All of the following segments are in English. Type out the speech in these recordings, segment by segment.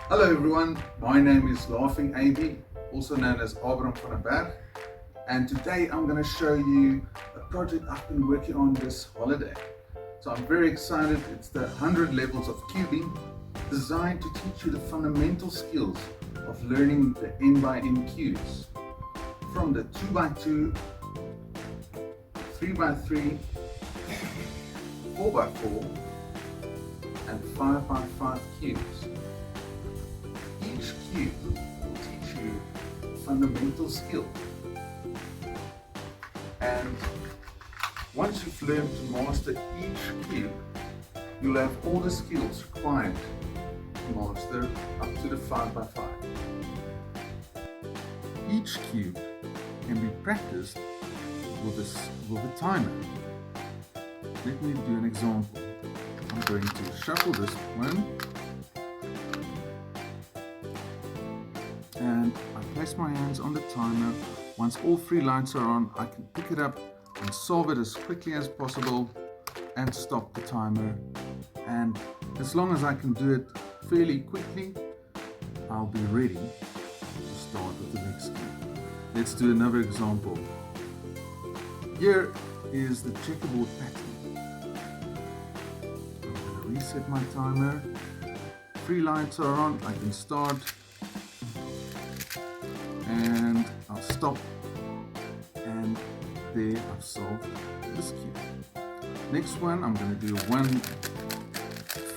Hello everyone, my name is Laughing AB, also known as Abraham van der Berg, and today I'm going to show you a project I've been working on this holiday. So I'm very excited. It's the 100 levels of cubing, designed to teach you the fundamental skills of learning the n by n cubes, from the 2x2, 3x3, 4x4 and 5x5 cubes. Each cube will teach you a fundamental skill, and once you've learned to master each cube, you'll have all the skills required to master up to the 5x5. Each cube can be practiced with a timer. Let me do an example. I'm going to shuffle this one, and I place my hands on the timer. Once all 3 lights are on, I can pick it up and solve it as quickly as possible and stop the timer. And as long as I can do it fairly quickly, I'll be ready to start with the next cube. Let's do another example. Here is the checkerboard pattern. I'm going to reset my timer. 3 lights are on, I can start, and I'll stop, and there I've solved this cube. Next one, I'm going to do one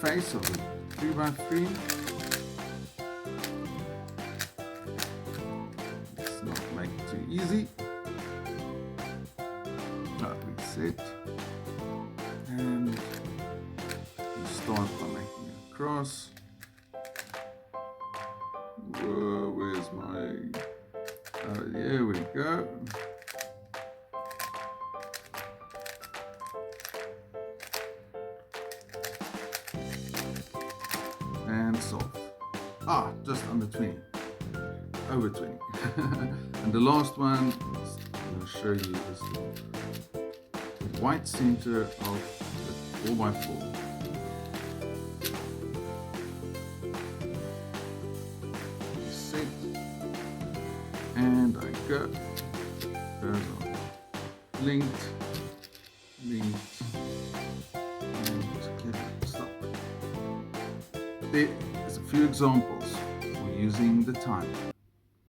face of the 3x3. Let's not make it too easy. Reset, and you start by making a cross. Whoa, where's my... there we go. And solve. Just under 20. Over 20. And the last one I'm going to show you is the white center of the 4x4. Set, and I go. Those are linked, and together. Stop. There is a few examples for using the timer.